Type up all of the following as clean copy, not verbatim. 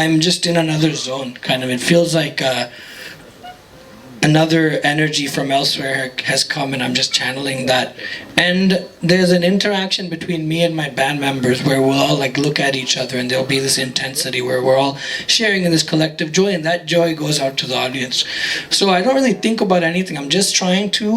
I'm just in another zone, kind of. It feels like another energy from elsewhere has come, and I'm just channeling that. And there's an interaction between me and my band members where we'll all like look at each other, and there'll be this intensity where we're all sharing in this collective joy, and that joy goes out to the audience. So I don't really think about anything. I'm just trying to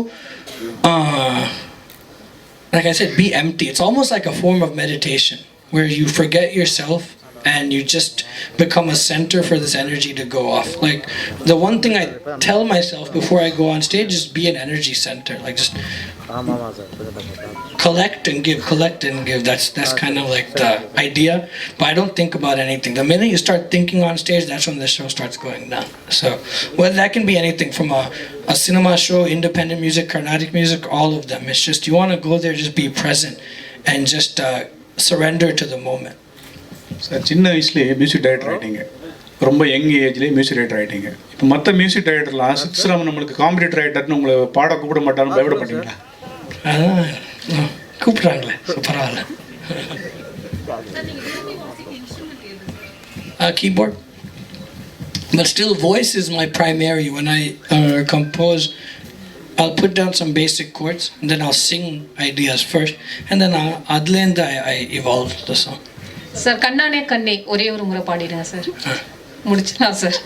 like I said, be empty. It's almost like a form of meditation where you forget yourself and you just become a center for this energy to go off. Like, the one thing I tell myself before I go on stage is be an energy center. Like, just collect and give, collect and give. That's kind of like the idea. But I don't think about anything. The minute you start thinking on stage, that's when the show starts going down. So, well, that can be anything from a cinema show, independent music, Carnatic music, all of them. It's just, you want to go there, just be present and just surrender to the moment. Sir சின்ன வயசுலேயே music director ஆகிட்டீங்க, ரொம்ப young ஏஜ்லேயே music director ஆகிட்டீங்க. இப்போ மற்ற music டைரக்டர்லாம் Sid Sriram நம்மளுக்கு competitor ஆகிட்டாருன்னு உங்களை பாட கூப்பிட மாட்டாலும் பயப்படப்பட்டீங்களா? கூப்பிட்றாங்களே, பரவாயில்ல. Keyboard. But still, voice is my primary. When I compose, I'll put down some basic chords, and then I'll sing ideas first, and then adlenda I evolve the song. Sir கண்ணானே கண்ணே ஒரே ஒரு முறை பாடிடுங்க sir, முடிச்சிடலாம் sir.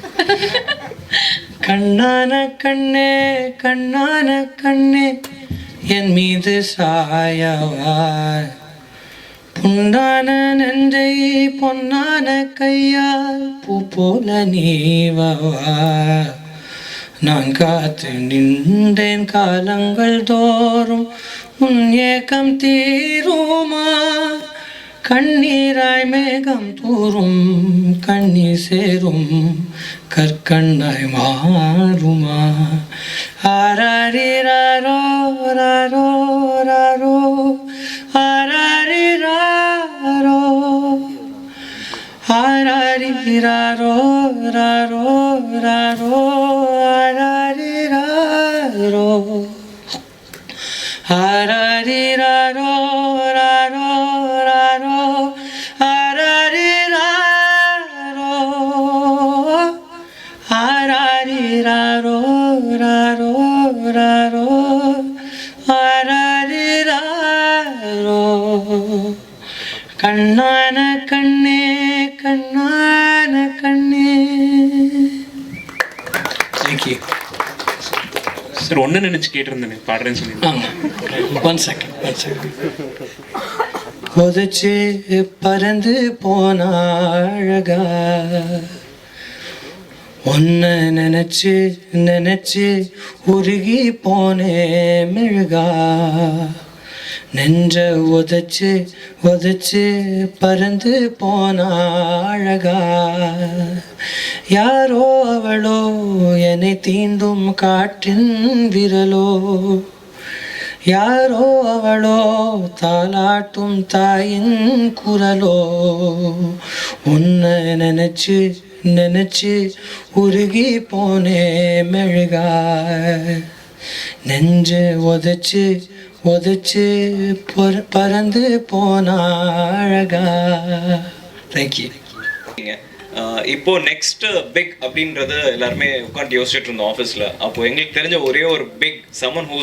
கண்ணான கண்ணே கண்ணான கண்ணே என் மீது சாயவா, புண்ணான நெஞ்சை பொன்னான கையால் பூ போல நீவா, நான் காத்து நின்றேன் காலங்கள் தோறும் உன் ஏக்கம் தீருமா, கண்ணீராய் மேகம் தூரும் கண்ணீர் சேரும் கற்கண்ணாய் மாறுமா, ஆராரிராரோ ராரோ ராரோ ஆராரிராரோ ஆராரிராரோ ராரோ ராரோ ஆராரிராரோ ஆராரிராரோ ராரோ ராரோ ஆராரிராரோ ஆராரிராரோ ராரோ ராரோ ஆராரிராரோ, கண்ணான கண்ணே கண்ணான கண்ணே. Thank you. சார் ஒன்று நினச்சி கேட்டிருந்தேன் பாடுறேன்னு சொல்லி. One second. உதச்சு பறந்து போன அழகா, ஒன்ன நினைச்சு நினைச்சு உருகி போனே மெழுகா, நெஞ்ச உதச்சு உதச்சு பறந்து போன அழகா, யாரோ அவளோ என்னை தீண்டும் காற்றின் விரலோ, யாரோ அவளோ தாலாட்டும் தாயின் குரலோ, உன்னை நினைச்சு நினைச்சு உருகி போனே மெழுகா, நெஞ்சு உதச்சு உதச்சு பறந்து போன அழகா. தேங்க்யூ. இப்போ நெக்ஸ்ட் பிக் அப்படின்றது எல்லாருமே உட்காந்து யோசிச்சுட்டு இருந்தோம் ஆஃபீஸில். அப்போ எங்களுக்கு தெரிஞ்ச ஒரே ஒரு big someone who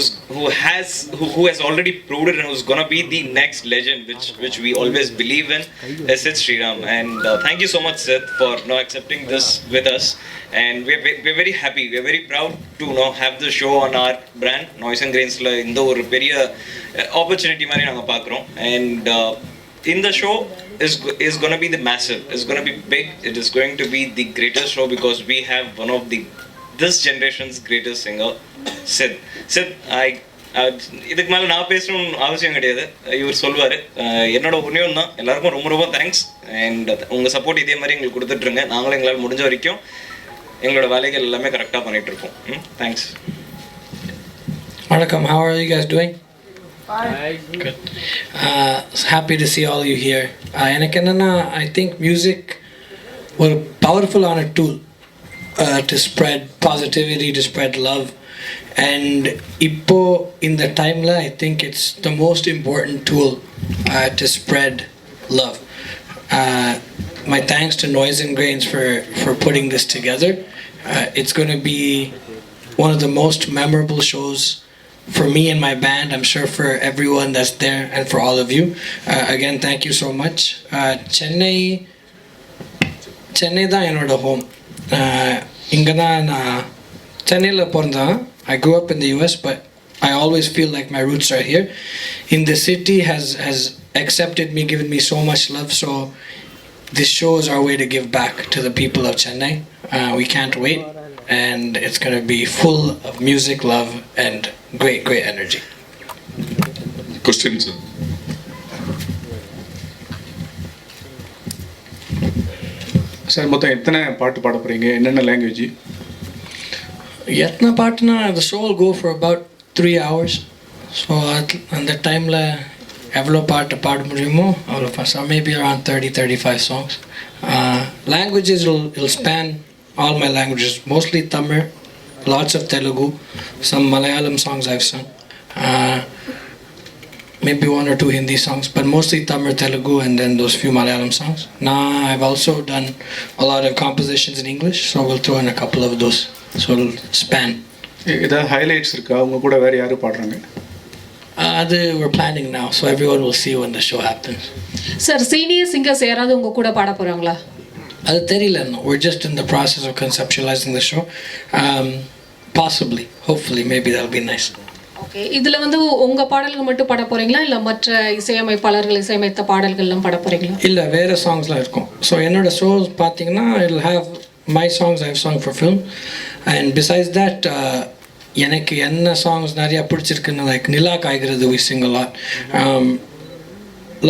has already proved it and who's gonna be the next legend which we always believe in is Sid Sriram. And thank you so much, Sid, for accepting this with us. And we're very happy, we're very proud to have the show on our brand Noise and Grains la இந்த ஒரு பெரிய opportunity மாதிரி நாங்கள் பார்க்குறோம். And in the show is going to be the massive, it's going to be big, it is going to be the greatest show because we have one of this generation's greatest singer, Sid. இதுக்கு மேலே நான் பேசணும்னு அவசியம் கிடையாது, இவர் சொல்வார். என்னோட ஒன்றையும் தான். எல்லாருக்கும் ரொம்ப ரொம்ப தேங்க்ஸ். அண்ட் உங்கள் சப்போர்ட் இதே மாதிரி எங்களுக்கு கொடுத்துட்ருங்க. நாங்களும் எங்களால் முடிஞ்ச வரைக்கும் எங்களோட வேலைகள் எல்லாமே கரெக்டாக பண்ணிகிட்ருக்கோம். தேங்க்ஸ். வணக்கம். How are you guys doing? Good. Happy to see all you here. எனக்கு என்னன்னா, I think music ஒரு பவர்ஃபுல்லான tool to spread positivity, to spread love. And இப்போ இந்த டைமில் I think it's the most important tool to spread love. my thanks to Noise and Grains for putting this together. It's going to be one of the most memorable shows for me and my band. I'm sure for everyone that's there and for all of you. Again, thank you so much. Chennai தான் என்னோட home. இங்கே தான் நான் சென்னையில் பிறந்தேன். I grew up in the US, but I always feel like my roots are here. In the city has accepted me, given me so much love. So this show is our way to give back to the people of Chennai. We can't wait, and it's going to be full of music, love, and great energy. Questions? Sir மொத்தம் எத்தனை பாட்டு பாட போகிறீங்க, என்னென்ன language? எத்தனை பாட்டுனா the show will go for about 3 hours. So அந்த டைமில் எவ்வளோ பாட்டு பாட முடியுமோ அவ்வளோ பாட்டு. Maybe around 30-35 songs. Languages will span all my languages, mostly Tamil, lots of Telugu, some Malayalam songs I've sung, maybe 1 or 2 Hindi songs, but mostly Tamil, Telugu, and then those few Malayalam songs. Now I've also done a lot of compositions in English, so we'll throw in a couple of those, so it'll span. ஏதாவது highlights இருக்கா? அவங்க கூட வேறு யாரும் பாடுறாங்க? We're planning now, so everyone will see when the show happens. Sir senior singers யாராவது உங்க கூட பாட போறாங்களா? அது தெரியல. We're just in the process of conceptualizing the show. Possibly, hopefully, maybe that'll be nice. Okay, இதுல வந்து உங்க பாடல்கள் மட்டும் பாட போறீங்களா இல்ல மற்ற இசையமைப்பாளர்கள் இசையமைத்த பாடல்கள்லாம் பாட போறீங்களா? இல்ல, வேற சாங்ஸ்லாம் இருக்கும். ஸோ என்னோட ஷோஸ் பார்த்தீங்கன்னா it'll have my songs I've sung for film, and besides that எனக்கு என்ன சாங்ஸ் நிறைய பிடிச்சிருக்குன்னு like நிலா காய்கிறது we sing a lot.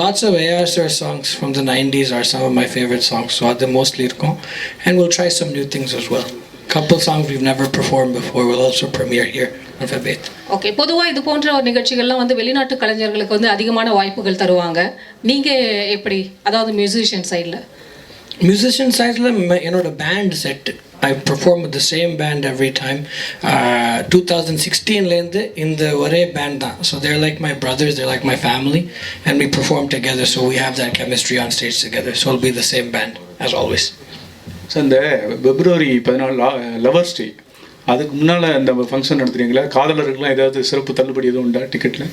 Lots of AGS songs from the 90s are some of my favorite songs, so அது mostly இருக்கும். And we'll try some new things as well. Couple songs we've never performed before will also premiere here on February 8th. Okay, பொதுவா இது போன்ற ஒரு நிகழ்ச்சிகள்லாம் வந்து வெளிநாட்டு கலைஞர்களுக்கு வந்து அதிகமான வாய்ப்புகள் தருவாங்க. நீங்க எப்படி, அதாவது மியூசிஷியன் சைடில்? மியூசிஷியன் சைடில் என்னோட band set I perform with the same band every time. 2016லேருந்து இந்த ஒரே பேண்ட் தான். So they're like my brothers, they're like my family, and we perform together, so we have that chemistry on stage together. So it'll be the same band as always. Sir இந்த February 14 lovers டே, அதுக்கு முன்னால் இந்த function நடத்துறீங்களா? காதலருக்குலாம் ஏதாவது சிறப்பு தள்ளுபடி எதுவும் உண்டா டிக்கெட்டில்?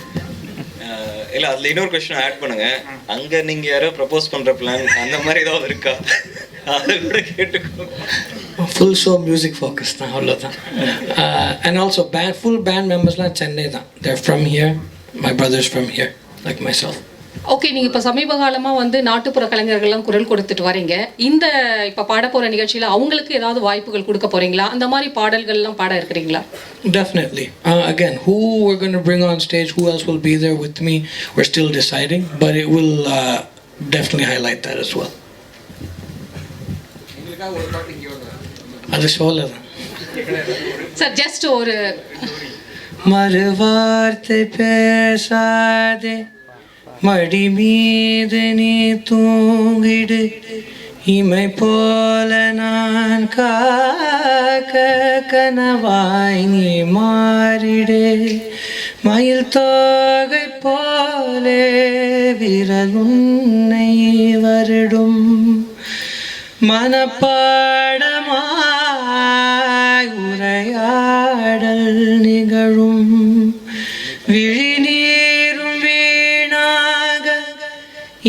இல்லை, அதில் இன்னொரு கொஸ்டின் ஆட் பண்ணுங்க. அங்கே நீங்கள் யாரோ ப்ரப்போஸ் பண்ணுற பிளான் அந்த மாதிரி ஏதாவது இருக்கா? அதை கூட கேட்டுக்கோ. ஃபுல் ஷோ மியூசிக் ஃபோக்கஸ் தான், அவ்வளோதான். அண்ட் ஆல்சோ ஃபுல் பேண்ட் மெம்பர்ஸ்லாம் சென்னை தான். There from here, my brothers from here like myself. Okay, நீங்கள் இப்போ சமீப காலமாக வந்து நாட்டுப்புற கலைஞர்கள்லாம் குரல் கொடுத்துட்டு வரீங்க. இந்த இப்போ பாட போகிற நிகழ்ச்சியில் அவங்களுக்கு ஏதாவது வாய்ப்புகள் கொடுக்க போகிறீங்களா? அந்த மாதிரி பாடல்கள்லாம் பாட இருக்கிறீங்களா? Definitely. Again, who we're going to bring on stage, who else will be there with me, we're still deciding, but it will definitely highlight that as well. அது ஷோல தான் சார். ஜஸ்ட் ஒரு மறுவார்த்தை பேசாதே, மடி மீது நீ தூங்கிடு, இமை போல நான் காக்க கனவாய் நீ மாறிடு, மயில் தோகை போலே விரல் உன்னை வருடும், மனப்பாடமாய் உரையாடல் நிகழும், விழிநீரும் வீணாக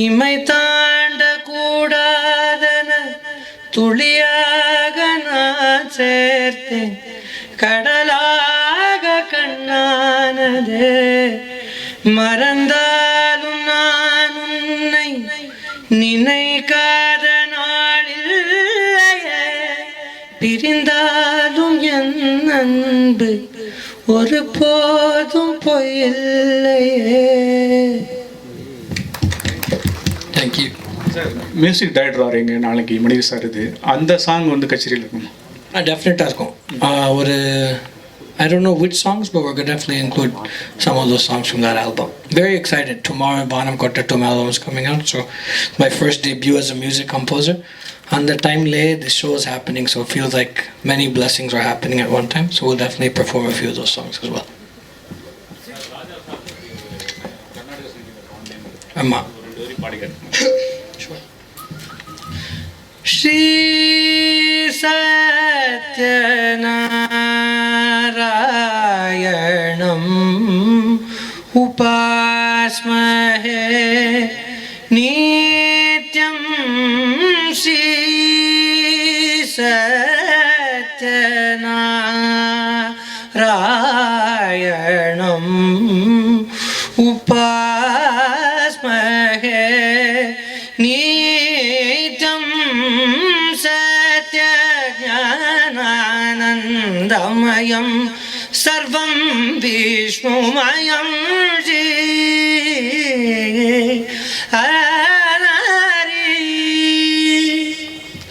இமை தாண்ட கூடாதன துளியாக நான் சேர்த்தேன், கடலாக கண்ணானதே, மறந்தாலும் நான் உன்னை நினைக்காத நாளில்லையே, பிரிந்தாலும் என் அன்பு ஒரு போதும் பொய்யில்லையே. Thank you sir. மியூசிக் டைரக்டர் வரீங்க நாளைக்கு, மணி சார். இது அந்த சாங் வந்து கச்சேரியில் இருக்குமா? டெஃபினட்டாக இருக்கும். ஒரு I don't know which songs, but we're going to definitely include some of those songs from that album. Very excited. Tomorrow, vaanam Kotattum album is coming out, so my first debut as a music composer. On the time late, the show is happening, so it feels like many blessings are happening at one time. So we'll definitely perform a few of those songs as well. Amma. Sure. Shri Satyanarayanam Upasmahe Nityam Shri Satyanarayanam Upasmahe Nityam Satyanandamayam Sarvam Vishnumayam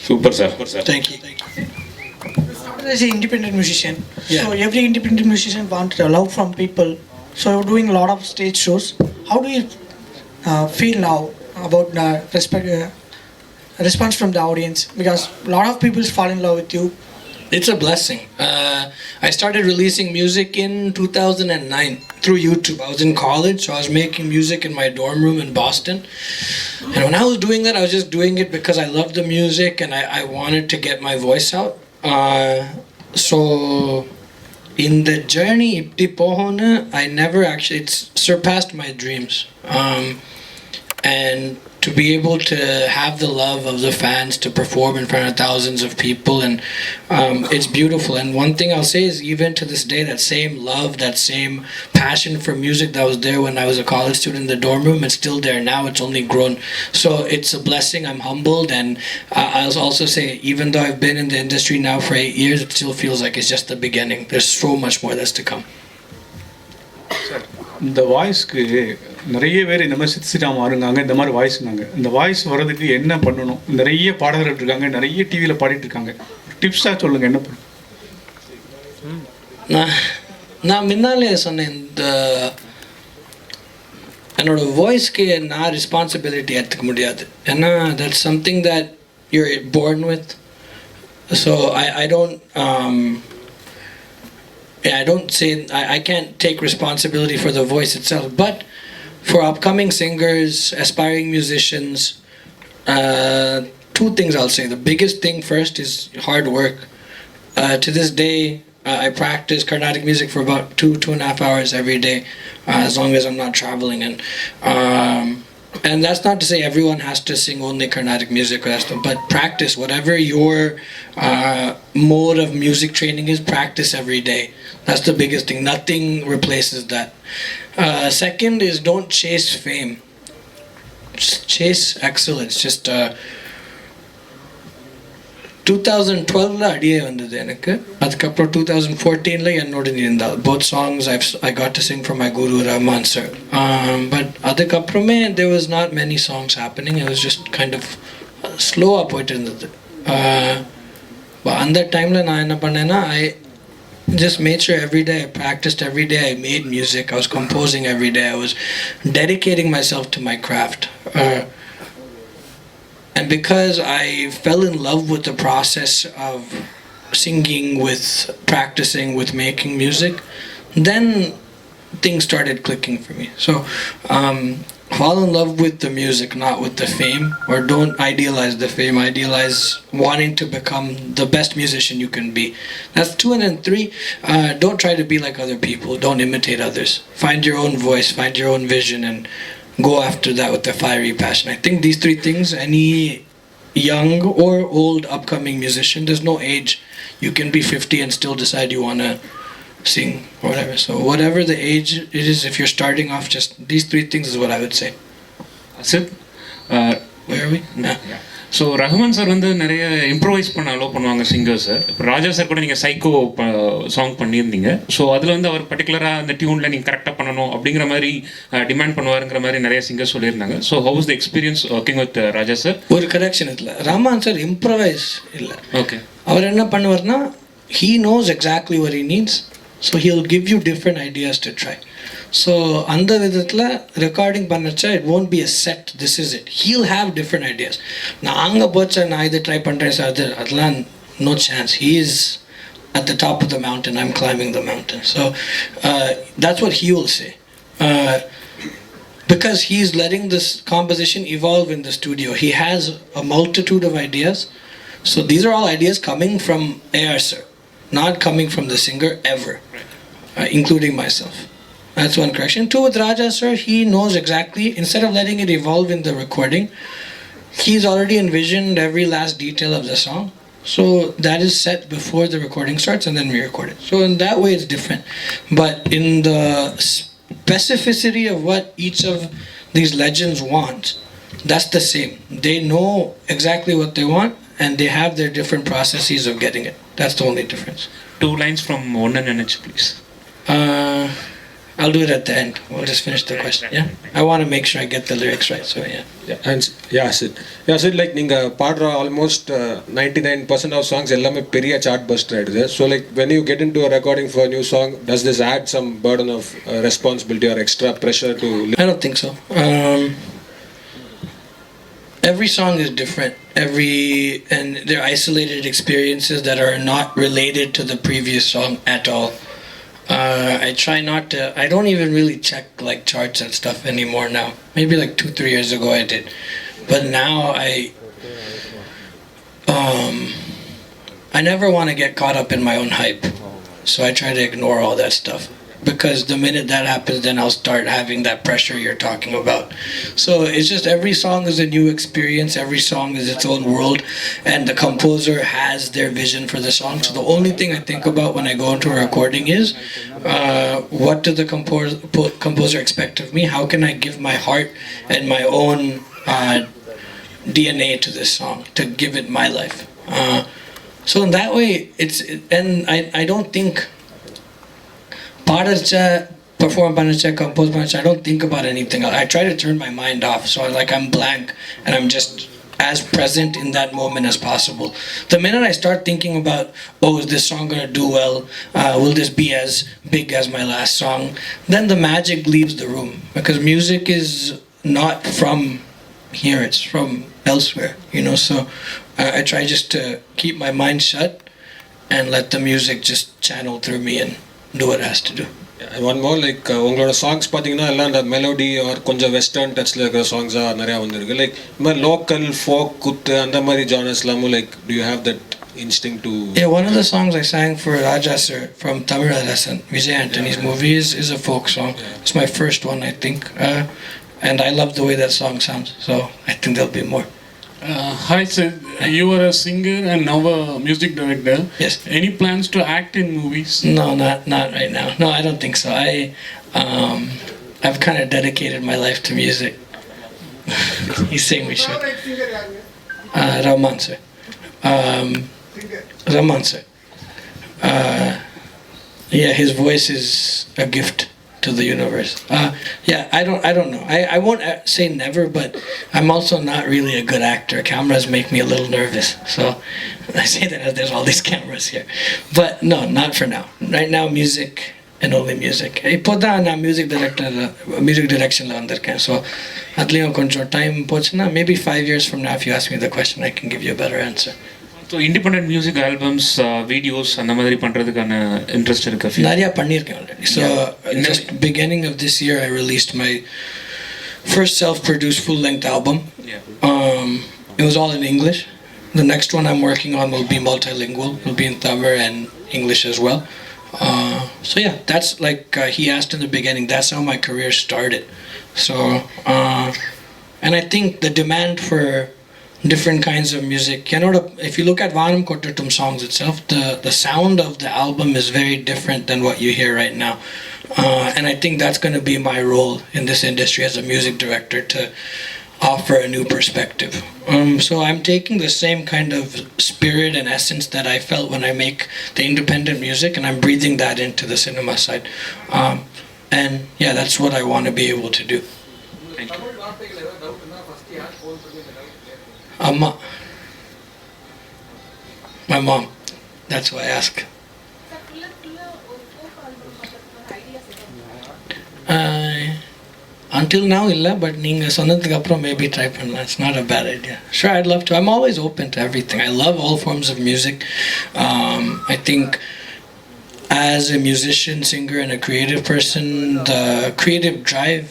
super sir. Thank you. As an independent musician, Yeah. so every independent musician wants love from people. So you're doing a lot of stage shows. How do you feel now about the response from the audience? Because a lot of people fall in love with you. It's a blessing. I started releasing music in 2009 through YouTube. I was in college, so I was making music in my dorm room in Boston. And when I was doing that, I was just doing it because I loved the music and I wanted to get my voice out. So in the journey, ipdi pohona, I never actually, it's surpassed my dreams. And to be able to have the love of the fans to perform in front of thousands of people, and it's beautiful. And one thing I'll say is, even to this day, that same love, that same passion for music that was there when I was a college student in the dorm room, it's still there now. It's only grown. So it's a blessing. I'm humbled. And I'll also say, even though I've been in the industry now for 8 years, it still feels like it's just the beginning. There's so much more that's to come. இந்த வாய்ஸ்க்கு நிறைய பேர் இந்த மாதிரி சித்ஸ்ரீராம் வருங்காங்க, இந்த மாதிரி வாய்ஸுங்காங்க. இந்த voice வர்றதுக்கு என்ன பண்ணணும்? நிறைய பாடகர்கள் இருக்காங்க, நிறைய டிவியில் பாடிட்டு இருக்காங்க. டிப்ஸாக சொல்லுங்கள், என்ன பண்ணணும்? நான் முன்னாலே சொன்னேன், இந்த என்னோட வாய்ஸ்க்கு நான் ரெஸ்பான்சிபிலிட்டி எடுத்துக்க முடியாது. ஏன்னா that's something that you're born with. So I don't say, I can't take responsibility for the voice itself, but for upcoming singers, aspiring musicians, two things I'll say. The biggest thing first is hard work. To this day, I practice Carnatic music for about 2.5 hours every day, as long as I'm not traveling. And that's not to say everyone has to sing only Carnatic music, but practice whatever your mode of music training is. Practice every day. That's the biggest thing. Nothing replaces that. Second is, don't chase fame. Just chase excellence. Just 2012 Adiye vandhathu enakku. Adukapra 2014 la ennoda nirundha. Both songs I got to sing for my guru Rahman sir. But adukaprame there was not many songs happening. It was just kind of slow up poittu irundhathu. But on that time la na enna pannena, I just made sure every day I practiced, every day I made music, I was composing every day, I was dedicating myself to my craft. And because I fell in love with the process of singing, with practicing, with making music, then things started clicking for me. So fall in love with the music, not with the fame, or don't idealize the fame. Idealize wanting to become the best musician you can be. That's 2. And then 3, don't try to be like other people. Don't imitate others. Find your own voice, find your own vision, and go after that with a fiery passion. I think these 3 things, any young or old upcoming musician, there's no age. You can be 50 and still decide you want to sing or whatever. So whatever the age it is, if you're starting off, just these 3 things is what I would say. Sid, Where are we? Yeah. So Rahman sir வந்து நிறைய improvise பண்ண allow பண்ணுவாங்க சிங்கர்ஸை. இப்போ ராஜா sir கூட நீங்கள் psycho song பண்ணியிருந்தீங்க. So அதில் வந்து அவர் பர்டிகுலராக அந்த டியூனில் நீங்கள் கரெக்டாக பண்ணணும் அப்படிங்கிற மாதிரி டிமாண்ட் பண்ணுவாருங்கிற மாதிரி நிறைய சிங்கர்ஸ் சொல்லியிருந்தாங்க. So how is the experience working with Raja sir? ஒரு கரெக்ஷன் இல்லை, ரஹ்மான் சார் இம்ப்ரோவைஸ் இல்லை. ஓகே. அவர் என்ன பண்ணுவார்னா, he knows exactly what he needs, so he'll give you different ideas to try. So அந்த விதத்தில் recording பண்ணச்சா it won't be a set, this is it. He'll have different ideas. நான் அங்கே போச்சா நான் இதை ட்ரை பண்ணுறேன் சார், அதெல்லாம் no chance. He is at the top of the mountain, I'm climbing the mountain. So that's what he will say. Because he's letting this composition evolve in the studio. He has a multitude of ideas, So these are all ideas coming from AR sir, not coming from the singer ever, including myself. That's one correction. Two, with Raja sir, he knows exactly, instead of letting it evolve in the recording, he's already envisioned every last detail of the song. So that is set before the recording starts and then we record it. So in that way it's different. But in the specificity of what each of these legends want, that's the same. They know exactly what they want and they have their different processes of getting it. That's the only difference. 2 lines from Onnan Nenach, please. I'll do it at the end. We'll just finish the question. Yeah, I want to make sure I get the lyrics right. So yeah. Sid, like ninga paadra almost 99% of songs ellame periya chart buster aidide. So like when you get into a recording for a new song, does this add some burden of responsibility or extra pressure to? I don't think so. Every song is different. And they're isolated experiences that are not related to the previous song at all. I try not to. I don't even really check like charts and stuff anymore now. Maybe like 2-3 years ago I did, but now I never want to get caught up in my own hype, so I try to ignore all that stuff. Because the minute that happens, then I'll start having that pressure you're talking about. So it's just every song is a new experience. Every song is its own world. And the composer has their vision for the song. So the only thing I think about when I go into a recording is, what does the composer expect of me? How can I give my heart and my own DNA to this song to give it my life? So in that way, I don't think perform compose, I don't think about anything. I try to turn my mind off, so I'm blank and I'm just as present in that moment as possible. The minute I start thinking about, is this song gonna do well? Will this be as big as my last song? Then the magic leaves the room, because music is not from here, it's from elsewhere, So I try just to keep my mind shut and let the music just channel through me and do what it has to do. One more, like உங்களோட songs பார்த்தீங்கன்னா எல்லாம் அந்த melody R கொஞ்சம் western டச்சில் இருக்கிற சாங்ஸாக நிறையா வந்திருக்கு. Like இந்த மாதிரி லோக்கல் ஃபோக் குத்து அந்த மாதிரி ஜானர்ஸ்லாமும் like do you have that instinct to? Yeah, one of the songs I sang for Raja sir from Tamil lesson, Vijay Antony's movie, is a folk song. It's my first one, I think, and I love the way that song sounds. So I think there'll be more. Hi Sid, you are a singer and now a music director. Yes. Any plans to act in movies? No, not right now. No, I don't think so. I've kind of dedicated my life to music. He's saying we should. Rahman sir. Rahman sir. Yeah, his voice is a gift to the universe. I don't know. I won't say never, but I'm also not really a good actor. Cameras make me a little nervous, so I say that as there's all these cameras here. But no, not for now. Right now, music and only music. Ipoda na music direction la vandirken. So adliyum konjam time pochna, maybe 5 years from now, if you ask me the question, I can give you a better answer. So independent music albums, videos அந்த மாதிரி பண்றதுக்கான interest இருக்கா? நிறைய பண்ணிருக்கேன் already. So just beginning of this year, I released my first self-produced full-length album. It was all in English. The next one I'm working on will be multilingual. It will be in Tamil and English as well. So yeah, that's like he asked in the beginning. That's how my career started. So and I think the demand for different kinds of music. If you look at vaanam Kotattum songs itself, the sound of the album is very different than what you hear right now. And I think that's going to be my role in this industry as a music director, to offer a new perspective. So I'm taking the same kind of spirit and essence that I felt when I make the independent music, and I'm breathing that into the cinema side. And yeah, that's what I want to be able to do. Thank you. Amma. My mom. That's why I ask. Until now illa, but neenga sonnadhukku appuram maybe try pannalam. It's not a bad idea. Sure, I'd love to. I'm always open to everything. I love all forms of music. I think as a musician, singer, and a creative person, the creative drive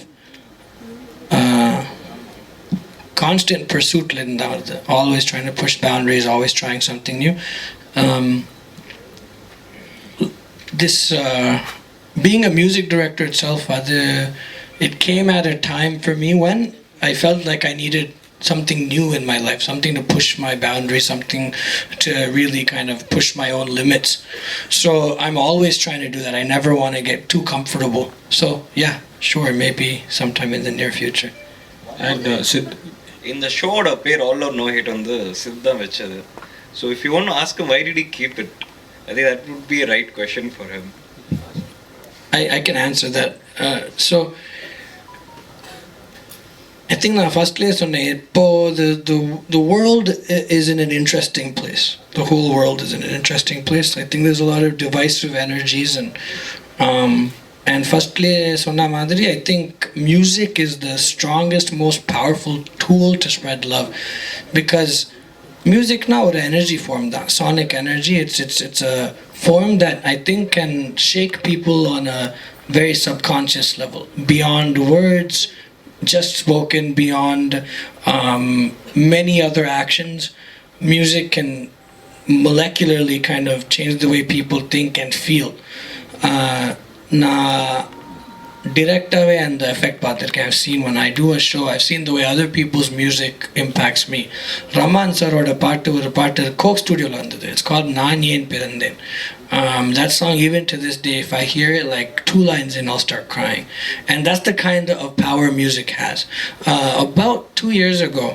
constant pursuit, always trying to push boundaries, always trying something new. This being a music director itself, it came at a time for me when I felt like I needed something new in my life, something to push my boundaries, something to really kind of push my own limits. So I'm always trying to do that. I never want to get too comfortable. So yeah, sure, maybe sometime in the near future. And Sid, In the show, பேர் all or no hate வந்து சித் தான் வச்சது. So if you want to ask him why did he keep it, I think that would be a right question for him. I can answer that. So I think நான் ஃபர்ஸ்ட்லேயே சொன்னேன், இப்போ the world is in an interesting place. The whole world is in an interesting place. I think there's a lot of divisive energies and firstலேயே சொன்ன மாதிரி I think music is the strongest, most powerful tool to spread love, because music now ஒரு energy form தான், sonic energy. It's a form that I think can shake people on a very subconscious level, beyond words, just spoken, beyond many other actions. Music can molecularly kind of change the way people think and feel. Directly and the effect I've seen when I do a show. I've seen the way other people's music impacts me. Rahman sir oda paattu Coke studio la vandhathu. It's called Naan Yen Pirandhen. That song, even to this day, if I hear it like 2 lines in, I'll start crying. And that's the kind of power music has. About 2 years ago,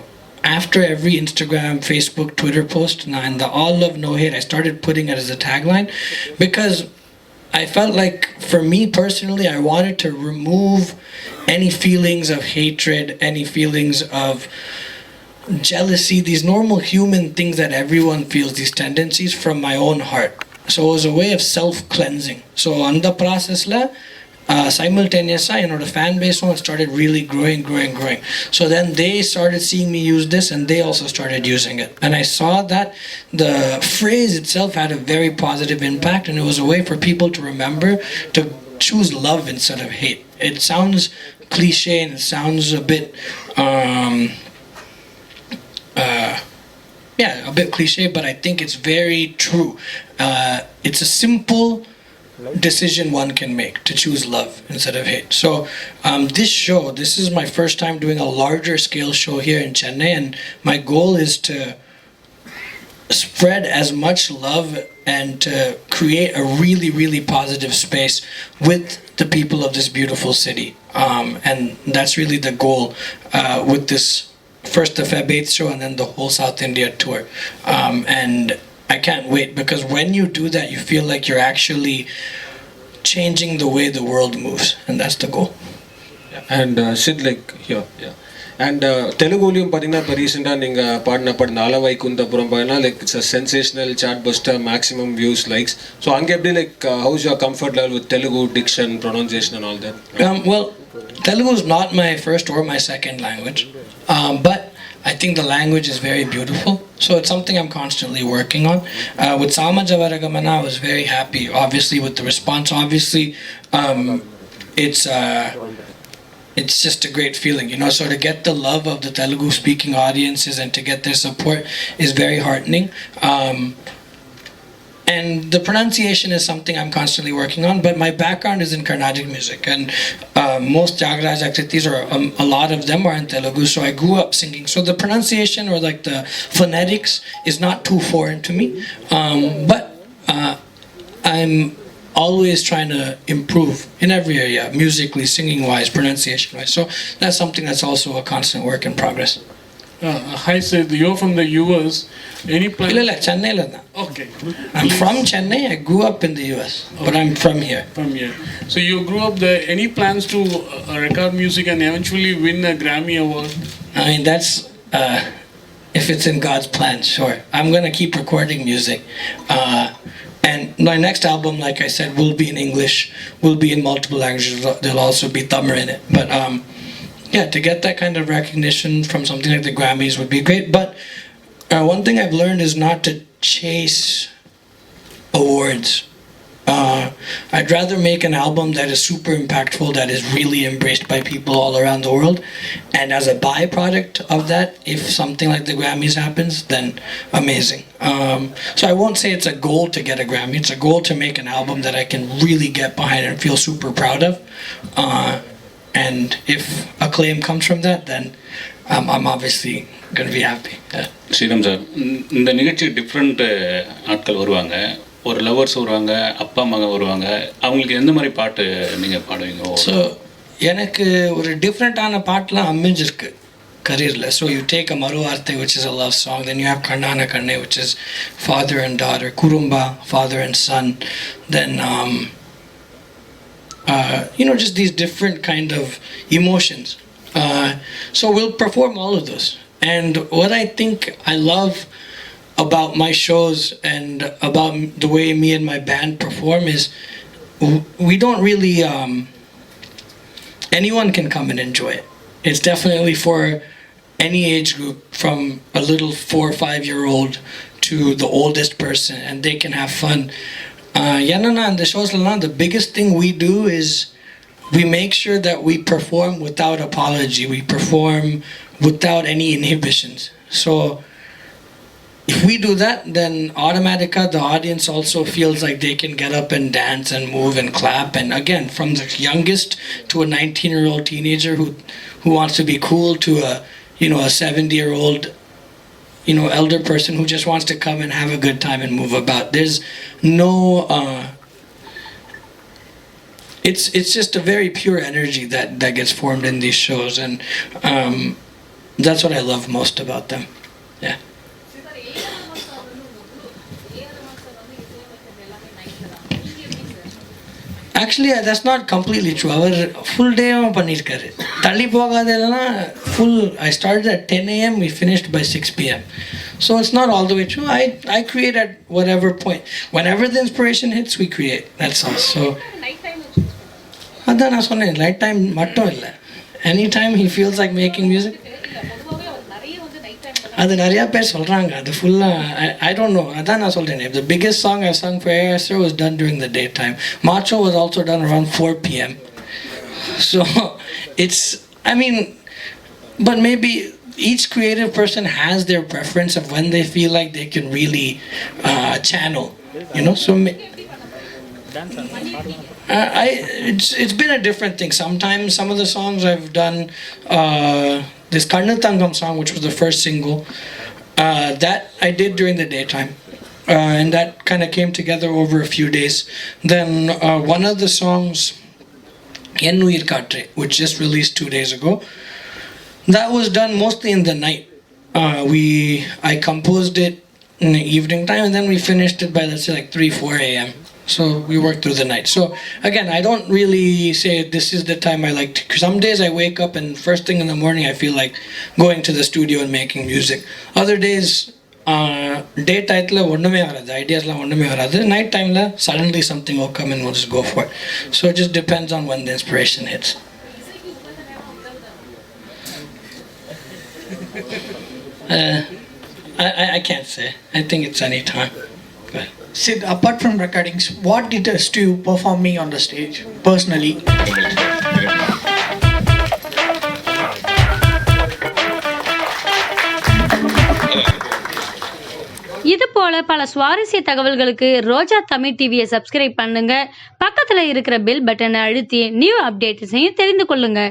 after every Instagram, Facebook, Twitter post, and the all love no hate, I started putting it as a tagline, because I felt like, for me personally, I wanted to remove any feelings of hatred, any feelings of jealousy, these normal human things that everyone feels, these tendencies, from my own heart. So it was a way of self-cleansing. So on the process, simultaneously, fan base started really growing. So then they started seeing me use this, and they also started using it. And I saw that the phrase itself had a very positive impact, and it was a way for people to remember to choose love instead of hate. It sounds cliche and it sounds a bit a bit cliche, but I think it's very true. It's a simple decision one can make to choose love instead of hate. So this is my first time doing a larger scale show here in Chennai, and my goal is to spread as much love and to create a really, really positive space with the people of this beautiful city. And that's really the goal with this first the Feb 8th show and then the whole South India tour. And I can't wait, because when you do that, you feel like you're actually changing the way the world moves, and that's the goal. and Sid, like here, yeah. And Telugulium pathina இப்போ ரீசெண்டாக நீங்கள் பாடின படம் நாலவாய் குந்தபுரம் பாடினா like it's a sensational chartbuster, maximum views, likes. So அங்கே எப்படி like how's your comfort level with Telugu diction, pronunciation and all that? Well, Telugu is not my first or my second language, but I think the language is very beautiful, so it's something I'm constantly working on. With Samajavaragamana, I was very happy, obviously, with the response. Obviously, it's just a great feeling, so to get the love of the Telugu speaking audiences and to get their support is very heartening. And the pronunciation is something I'm constantly working on, but my background is in Carnatic music, and most Jagaraj Akritis, or a lot of them, are in Telugu, so I grew up singing. So the pronunciation, or like the phonetics, is not too foreign to me, but I'm always trying to improve in every area, musically, singing-wise, pronunciation-wise. So that's something that's also a constant work in progress. Hi Sid, you're from the US. Any plan? Illa, Chennai la dhaan. Okay. I'm from Chennai. I grew up in the US, but I'm from here. From here. So you grew up there. Any plans to record music and eventually win a Grammy award? I mean, that's if it's in God's plan, sure. I'm gonna keep recording music, and my next album, like I said, will be in English, will be in multiple languages. There'll also be Tamil in it, but yeah, to get that kind of recognition from something like the Grammys would be great. But one thing I've learned is not to chase awards. I'd rather make an album that is super impactful, that is really embraced by people all around the world. And as a byproduct of that, if something like the Grammys happens, then amazing. So I won't say it's a goal to get a Grammy. It's a goal to make an album that I can really get behind and feel super proud of. And if acclaim comes from that, then I'm obviously going to be happy. Yeah. Sriram sir, இந்த நிகழ்ச்சி different ஆட்கள் வருவாங்க, ஒரு lovers வருவாங்க, அப்பா அம்மா வருவாங்க, அவங்களுக்கு எந்த மாதிரி பாட்டு நீங்கள் பாடுவீங்க? ஸோ எனக்கு ஒரு டிஃப்ரெண்ட்டான பாட்டெலாம் அமைஞ்சிருக்கு career. So you take a Maru Arte, which is a love song, then you have Kannana Kane, which is father and daughter, Kurumba, father and son, then just these different kind of emotions. So we'll perform all of those. And what I think I love about my shows and about the way me and my band perform is we don't really anyone can come and enjoy it. It's definitely for any age group, from a little 4 or 5 year old to the oldest person, and they can have fun. Yanana and the shows, the biggest thing we do is we make sure that we perform without apology. We perform without any inhibitions. So if we do that, then automatically the audience also feels like they can get up and dance and move and clap. And again, from the youngest to a 19-year-old teenager who wants to be cool, to a 70-year-old elder person who just wants to come and have a good time and move about. There's no it's just a very pure energy that gets formed in these shows, and that's what I love most about them. Yeah. Actually, that's not completely true. Our full day பண்ணிருக்காரு. தள்ளி போகாதெல்லாம் full. I started at 10 a.m. We finished by 6 p.m. So it's not all the way true. I create at whatever point. Whenever the inspiration hits, we create. That's all. So அதான் நான் சொன்னேன், night time மட்டும் இல்லை. Anytime he feels like making music. அது நிறையா பேர் சொல்கிறாங்க, அது ஃபுல்லாக I don't know. அதான் நான் சொல்கிறேன், the biggest song I sung for ASR was done during the daytime. Macho was also done around 4 p.m. So but maybe each creative person has their preference of when they feel like they can really channel, so it's been a different thing. Sometimes some of the songs I've done, this Kannatangam song, which was the first single, that I did during the daytime, and that kind of came together over a few days. Then one of the songs, Ennuir Katre, which just released 2 days ago, that was done mostly in the night. I composed it in the evening time, and then we finished it by, let's say, like 3-4 a.m. So we work through the night. So again, I don't really say this is the time I like to. Some days I wake up and first thing in the morning I feel like going to the studio and making music. Other days, day time onnume varadu, ideas la onnume varadu. Night time la suddenly something will come and we'll just go for it. So it just depends on when the inspiration hits. I can't say. I think it's any time. But Sid, apart from recordings, what deters to you performing on the stage, personally? இது போல பல சுவாரஸ்ய தகவல்களுக்கு ரோஜா தமிழ் டிவியை subscribe பண்ணுங்க. பக்கத்துல இருக்கிற bell பட்டனை அழுத்தி நியூ அப்டேட்ஸையும் தெரிந்து கொள்ளுங்க.